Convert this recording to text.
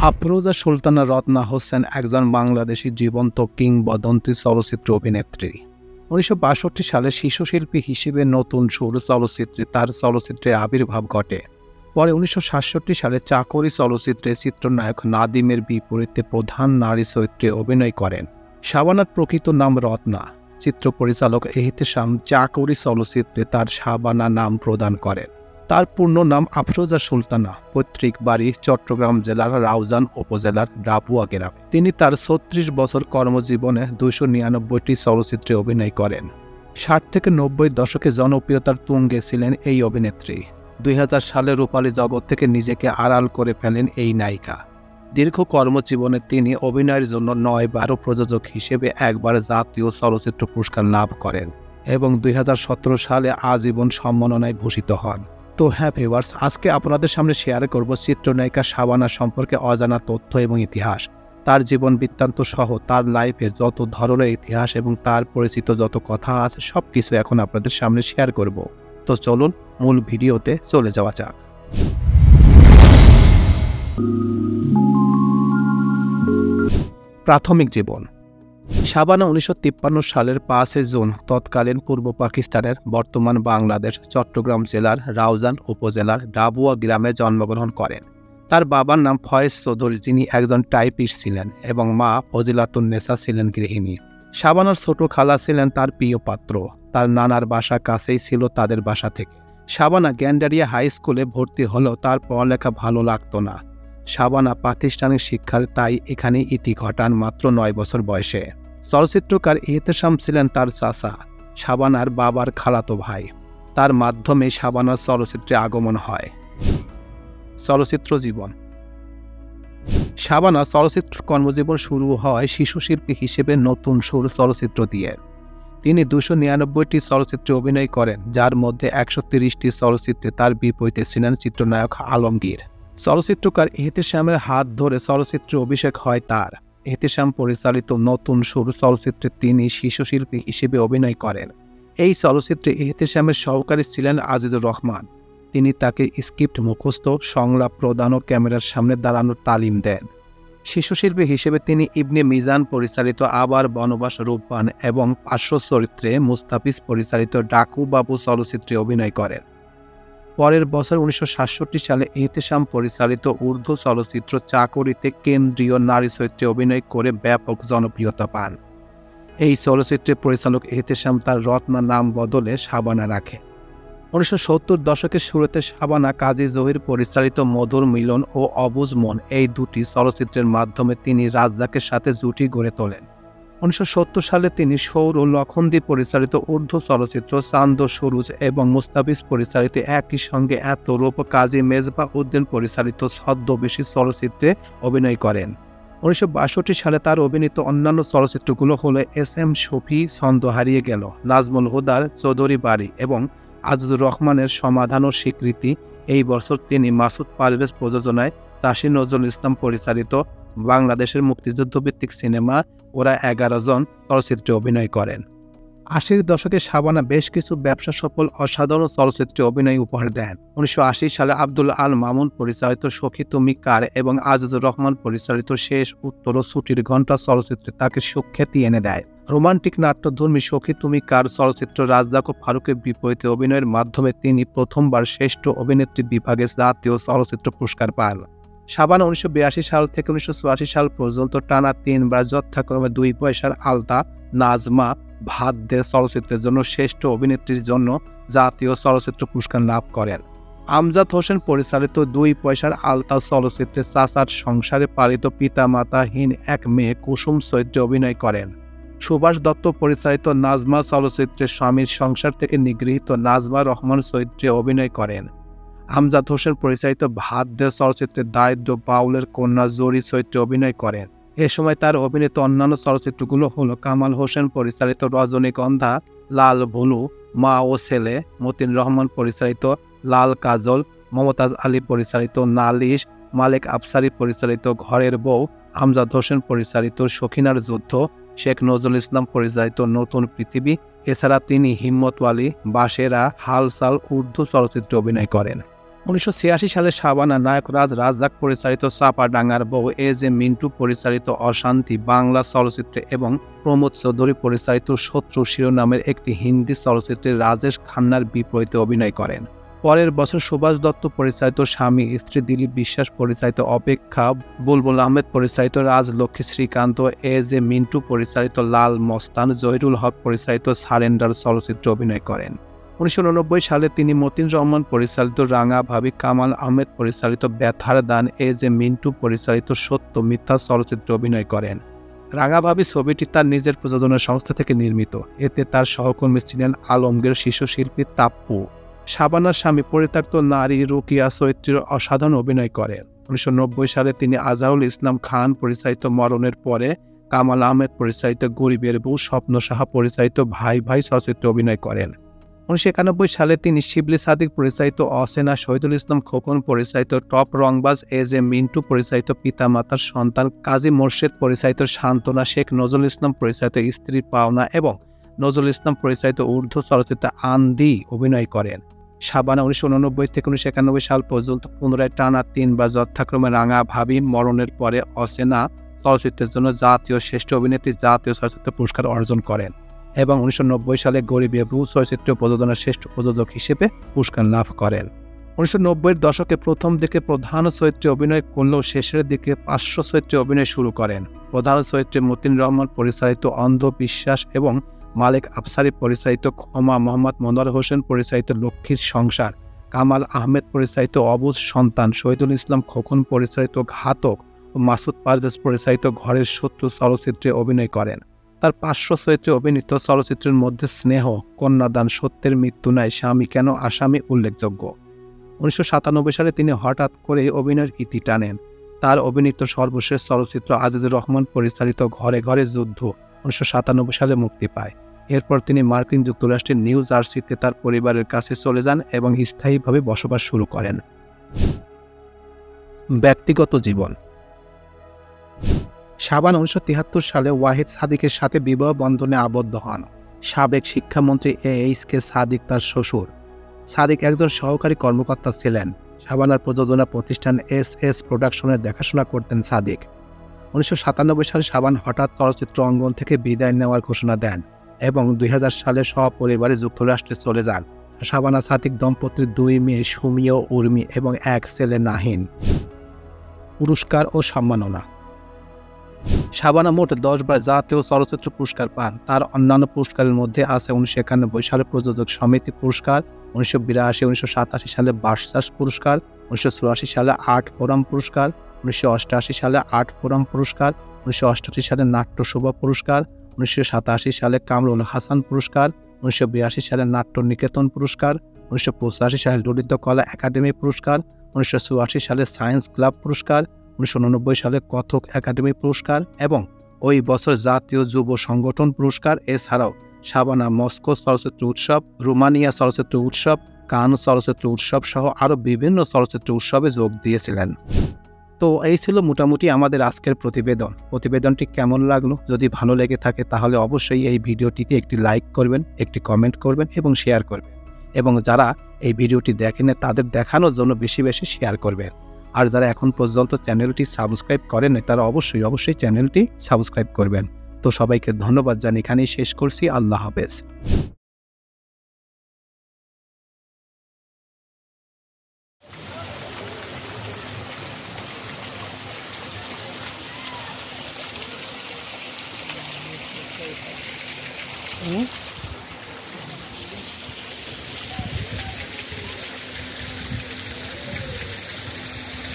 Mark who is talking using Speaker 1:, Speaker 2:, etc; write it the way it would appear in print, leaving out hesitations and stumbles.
Speaker 1: আফরোজা সুলতানা রত্না হোসেন একজন বাংলাদেশী জীবন্ত কিংবদন্তি চলচ্চিত্র অভিনেত্রী। 1962 সালে শিশুশিল্পী হিসেবে নতুন সুর চলচ্চিত্রে তার চলচ্চিত্রের আবির্ভাব ঘটে। পরে 1967 সালে চাকরি চলচ্চিত্রে চিত্রনায়ক নাদিমের বিপরীতে প্রধান নারী চরিত্রে অভিনয় করেন। শাবানার প্রকৃত নাম রত্না। চিত্র পরিচালক এহতেশাম চাকরি চলচ্চিত্রে তার শাবানা নাম প্রদান করেন। তার পূর্ণ নাম আফরোজা সুলতানা। পৈতৃক বাড়ি চট্টগ্রাম জেলার রাউজান উপজেলার ডাবুয়া গ্রামে। তিনি তার 36 বছর কর্মজীবনে 299টি চলচ্চিত্রে অভিনয় করেন। 60 থেকে 90 দশকে জনপ্রিয়তার তুঙ্গে ছিলেন এই অভিনেত্রী। 2000 সালে রূপালী জগৎ থেকে নিজেকে আড়াল করে ফেলেন এই নায়িকা। দীর্ঘ কর্মজীবনে তিনি অভিনয়ের জন্য 9 বার প্রযোজক হিসেবে একবার জাতীয় চলচ্চিত্র পুরস্কার লাভ করেন এবং 2017 সালে আজীবন সম্মাননায় ভূষিত হন। তো হ্যাঁ ভিউয়ার্স, আজকে আপনাদের সামনে শেয়ার করব চিত্রনায়িকা শাবানা সম্পর্কে অজানা তথ্য এবং ইতিহাস, তার জীবন বৃত্তান্ত সহ তার লাইফে যত ধরনের ইতিহাস এবং তার পরিচিত যত কথা আছে সবকিছু এখন আপনাদের সামনে শেয়ার করব। তো চলুন মূল ভিডিওতে চলে যাওয়া যাক। প্রাথমিক জীবন। শাবানা 1953 সালের 5 জুন তৎকালীন পূর্ব পাকিস্তানের বর্তমান বাংলাদেশ চট্টগ্রাম জেলার রাউজান উপজেলার ডাবুয়া গ্রামে জন্মগ্রহণ করেন। তার বাবার নাম ফয়েজ চৌধুরী, যিনি একজন টাইপিস্ট ছিলেন, এবং মা ফজিলাতুন্নেসা ছিলেন গৃহিণী। শাবানার ছোট খালা ছিলেন তার প্রিয় পাত্র। তার নানার বাসা কাছেই ছিল তাদের বাসা থেকে। শাবানা গ্যান্ডারিয়া হাই স্কুলে ভর্তি হলেও তার পড়ালেখা ভালো লাগতো না। শাবানা প্রাতিষ্ঠানিক শিক্ষার তাই এখানে ইতি ঘটান মাত্র 9 বছর বয়সে। চলচ্চিত্রকার এহতেশাম ছিলেন তার চাচা, শাবানার বাবার খালাতো ভাই। তার মাধ্যমে শাবানার চলচ্চিত্রে আগমন হয়। চলচ্চিত্র জীবন। শাবানা চলচ্চিত্র কর্মজীবন শুরু হয় শিশুশিল্পী হিসেবে নতুন সুর চলচ্চিত্র দিয়ে। তিনি 299টি চলচ্চিত্রে অভিনয় করেন, যার মধ্যে 130টি চলচ্চিত্রে তার বিপরীতে ছিলেন চিত্রনায়ক আলমগীর। চলচ্চিত্রকার এহতেশামের হাত ধরে চলচ্চিত্রে অভিষেক হয় তার। এহতেশাম পরিচালিত নতুন সুর চলচ্চিত্রে তিনি শিশুশিল্পী হিসেবে অভিনয় করেন। এই চলচ্চিত্রে এহতেশামের সহকারী ছিলেন আজিজুর রহমান। তিনি তাকে স্ক্রিপ্ট মুখস্থ, সংলাপ প্রদান ও ক্যামেরার সামনে দাঁড়ানোর তালিম দেন। শিশুশিল্পী হিসেবে তিনি ইবনে মিজান পরিচালিত আবার বনবাস রূপবান এবং পার্শ্ব চরিত্রে মুস্তাফিজ পরিচালিত ডাকু বাবু চলচ্চিত্রে অভিনয় করেন। পরের বছর 1967 সালে এহতেশাম পরিচালিত উর্দু চলচ্চিত্র চাকরিতে কেন্দ্রীয় নারী চরিত্রে অভিনয় করে ব্যাপক জনপ্রিয়তা পান। এই চলচ্চিত্রে পরিচালক এহতেশাম তার রত্না নাম বদলে শাবানা রাখে। 1970 দশকের শুরুতে শাবানা কাজী জহির পরিচালিত মধুর মিলন ও অবুঝ মন এই দুটি চলচ্চিত্রের মাধ্যমে তিনি রাজ্জাকের সাথে জুটি গড়ে তোলেন। 1970 সালে তিনি সৌর ও লখনদী পরিচালিত উর্দু চলচ্চিত্র চান্দ সুরুজ এবং মুস্তাফিজ পরিচালিত একই সঙ্গে এত রূপ কাজী মেজবাহ উদ্দিন পরিচালিত ছদ্মবেশী চলচ্চিত্রে অভিনয় করেন। 1962 সালে তার অভিনীত অন্যান্য চলচ্চিত্রগুলো হলো এস.এম. শফি ছন্দ হারিয়ে গেল, নাজমুল হুদার চৌধুরী বাড়ি এবং আজিজুর রহমানের সমাধান ও স্বীকৃতি। এই বছর তিনি মাসুদ পারভেজ প্রযোজনায় চাষী নজরুল ইসলাম পরিচালিত বাংলাদেশের মুক্তিযুদ্ধভিত্তিক সিনেমা ওরা 11 জন চলচ্চিত্রে অভিনয় করেন। 80-র দশকে শাবানা বেশ কিছু ব্যবসা সফল অসাধারণ চলচ্চিত্রে অভিনয় উপহার দেন। 1980 সালে আব্দুল আল মামুন পরিচালিত সখী তুমি কার এবং আজিজুর রহমান পরিচালিত শেষ উত্তর ও ছুটির ঘণ্টা চলচ্চিত্রে তাকে সুখ্যাতি এনে দেয়। রোমান্টিক নাট্যধর্মী সখী তুমি কার চলচ্চিত্র রাজ্জাক ও ফারুকের বিপরীতে অভিনয়ের মাধ্যমে তিনি প্রথমবার শ্রেষ্ঠ অভিনেত্রী বিভাগে জাতীয় চলচ্চিত্র পুরস্কার পান। শাবানা 1982 সাল থেকে 1984 সাল পর্যন্ত টানা 3 বার যথাক্রমে 2 পয়সার আলতা, নাজমা, ভাত দে চলচ্চিত্রের জন্য শ্রেষ্ঠ অভিনেত্রীর জন্য জাতীয় চলচ্চিত্র পুরস্কার লাভ করেন। আমজাদ হোসেন পরিচালিত 2 পয়সার আলতা চলচ্চিত্রে চাচার সংসারে পালিত পিতামাতাহীন এক মেয়ে কুসুম চরিত্রে অভিনয় করেন। সুভাষ দত্ত পরিচালিত নাজমা চলচ্চিত্রে স্বামীর সংসার থেকে নিগৃহীত নাজমা রহমান চরিত্রে অভিনয় করেন। আমজাদ হোসেন পরিচালিত ভাত দে চলচ্চিত্রে দারিদ্র বাউলের কন্যা জরি চরিত্রে অভিনয় করেন। এ সময় তার অভিনীত অন্যান্য চলচ্চিত্রগুলো হলো কামাল হোসেন পরিচালিত রজনীগন্ধা, লাল ভুলু, মা ও ছেলে, মতিন রহমান পরিচালিত লাল কাজল, মমতাজ আলী পরিচালিত নালিশ, মালেক আফসারি পরিচালিত ঘরের বউ, আমজাদ হোসেন পরিচালিত সখিনার যুদ্ধ, শেখ নজরুল ইসলাম পরিচালিত নতুন পৃথিবী। এছাড়া তিনি হিম্মত ওয়ালি, বাসেরা, হালসাল উর্দু চলচ্চিত্রে অভিনয় করেন। 1986 সালে শাবানা নায়ক রাজ্জাক পরিচালিত চাপাডাঙ্গার বউ এজে মিন্টু পরিচালিত অশান্তি বাংলা চলচ্চিত্রে এবং প্রমোদ চৌধুরী পরিচালিত শত্রু শিরোনামের একটি হিন্দি চলচ্চিত্রে রাজেশ খান্নার বিপরীতে অভিনয় করেন। পরের বছর সুভাষ দত্ত পরিচালিত স্বামী স্ত্রী, দিলীপ বিশ্বাস পরিচালিত অপেক্ষা, বুলবুল আহমেদ পরিচালিত রাজলক্ষ্মী, শ্রীকান্ত এজে মিন্টু পরিচালিত লাল মস্তান, জহিরুল হক পরিচালিত সারেন্ডার চলচ্চিত্রে অভিনয় করেন। 1989 সালে তিনি মতিন রহমান পরিচালিত রাঙা ভাবি, কামাল আহমেদ পরিচালিত ব্যথার দান, এজে মিন্টু পরিচালিত সত্য মিথ্যা চলচ্চিত্রে অভিনয় করেন। রাঙা ভাবি ছবিটি তার নিজের প্রযোজনা সংস্থা থেকে নির্মিত। এতে তার সহকর্মী ছিলেন আলমগীর, শিশুশিল্পী তাপ্পু। শাবানার স্বামী পরিত্যক্ত নারী রুকিয়া চরিত্রের অসাধারণ অভিনয় করেন। 1990 সালে তিনি আজহারুল ইসলাম খান পরিচালিত মরণের পরে, কামাল আহমেদ পরিচালিত গরিবের বউ, স্বপ্ন সাহা পরিচালিত ভাই ভাই চলচ্চিত্রে অভিনয় করেন। 1991 সালে তিনি শিবলি সাদিক পরিচালিত অচেনা, শহীদুল ইসলাম খোকন পরিচালিত টপ রংবাজ, এজে মিন্টু পরিচালিত পিতামাতার সন্তান, কাজী মোর্শেদ পরিচালিত সান্ত্বনা, শেখ নজরুল ইসলাম পরিচালিত স্ত্রী পাওনা এবং নজরুল ইসলাম পরিচালিত উর্দু চলচ্চিত্রে আন্দি অভিনয় করেন। শাবানা 1989 থেকে 1991 সাল পর্যন্ত পুনরায় টানা 3 বার যথাক্রমে রাঙা ভাবি, মরণের পরে, অচেনা চলচ্চিত্রের জন্য জাতীয় শ্রেষ্ঠ অভিনেত্রী জাতীয় চলচ্চিত্র পুরস্কার অর্জন করেন এবং 1990 সালে গরিবে বউ চলচ্চিত্র প্রযোজনার শ্রেষ্ঠ প্রযোজক হিসেবে পুরস্কার লাভ করেন। 1990-এর দশকে প্রথম দিকে প্রধান চরিত্রে অভিনয় করলেও শেষের দিকে পার্শ্ব চরিত্রে অভিনয় শুরু করেন। প্রধান চরিত্রে মতিন রহমান পরিচালিত অন্ধবিশ্বাস এবং মালিক আফসারি পরিচালিত ক্ষমা, মোহাম্মদ মনোয়ার হোসেন পরিচালিত লক্ষ্মীর সংসার, কামাল আহমেদ পরিচালিত অবুঝ সন্তান, শহীদুল ইসলাম খোকন পরিচালিত ঘাতক ও মাসুদ পারভেজ পরিচালিত ঘরের শত্রু চলচ্চিত্রে অভিনয় করেন। তার পার্শ্ব চরিত্রে অভিনীত চলচ্চিত্রের মধ্যে স্নেহ, কন্যাদান, সত্যের মৃত্যু নাই, স্বামী কেন আসামি উল্লেখযোগ্য। 1997 সালে তিনি হঠাৎ করে অভিনয়ের ইতি টানেন। তার অভিনীত সর্বশেষ চলচ্চিত্র আজিজুর রহমান পরিচালিত ঘরে ঘরে যুদ্ধ 1997 সালে মুক্তি পায়। এরপর তিনি মার্কিন যুক্তরাষ্ট্রের নিউ জার্সিতে তার পরিবারের কাছে চলে যান এবং স্থায়ীভাবে বসবাস শুরু করেন। ব্যক্তিগত জীবন। শাবানা 1973 সালে ওয়াহিদ সাদিকের সাথে বিবাহ বন্ধনে আবদ্ধ হন। সাবেক শিক্ষামন্ত্রী এইচ.কে সাদিক তার শ্বশুর। সাদিক একজন সহকারী কর্মকর্তা ছিলেন। শাবানার প্রযোজনা প্রতিষ্ঠান এস.এস প্রোডাকশনের দেখাশোনা করতেন সাদিক। 1997 সালে শাবানা হঠাৎ চলচ্চিত্র অঙ্গন থেকে বিদায় নেওয়ার ঘোষণা দেন এবং 2000 সালে সপরিবারে যুক্তরাষ্ট্রে চলে যান। শাবানা সাদিক দম্পতির 2 মেয়ে সুমি ও উর্মি এবং 1 ছেলে নাহিন। পুরস্কার ও সম্মাননা। শাবানা মোট 10 বার জাতীয় চলচ্চিত্র পুরস্কার পান। তার অন্যান্য পুরস্কারের মধ্যে আছে 1991 সালে প্রযোজক সমিতি পুরস্কার, 1982-1987 সালে বাচসাস পুরস্কার, 1984 সালে আর্ট ফোরাম পুরস্কার, 1988 সালে আর্ট ফোরাম পুরস্কার, 1988 সালে নাট্য শোভা পুরস্কার, 1987 সালে কামরুল হাসান পুরস্কার, 1982 সালে নাট্য নিকেতন পুরস্কার, 1985 সালে ললিত কলা একাডেমি পুরস্কার, 1984 সালে সায়েন্স ক্লাব পুরস্কার, 1989 সালে কথক একাডেমি পুরস্কার এবং ওই বছর জাতীয় যুব সংগঠন পুরস্কার। এছাড়াও শাবানা মস্কো চলচ্চিত্র উৎসব, রোমানিয়া চলচ্চিত্র উৎসব, কান চলচ্চিত্র উৎসব সহ আরও বিভিন্ন চলচ্চিত্র উৎসবে যোগ দিয়েছিলেন। তো এই ছিল মোটামুটি আমাদের আজকের প্রতিবেদনটি কেমন লাগলো? যদি ভালো লেগে থাকে তাহলে অবশ্যই এই ভিডিওটিতে একটি লাইক করবেন, একটি কমেন্ট করবেন এবং শেয়ার করবেন, এবং যারা এই ভিডিওটি দেখেন তাদের দেখানোর জন্য বেশি বেশি শেয়ার করবেন। আর যারা এখন পর্যন্ত চ্যানেলটি সাবস্ক্রাইব করেন তারা অবশ্যই চ্যানেলটি সাবস্ক্রাইব করবেন। তো সবাইকে ধন্যবাদ জানিয়ে এখানেই শেষ করছি। আল্লাহ হাফেজ।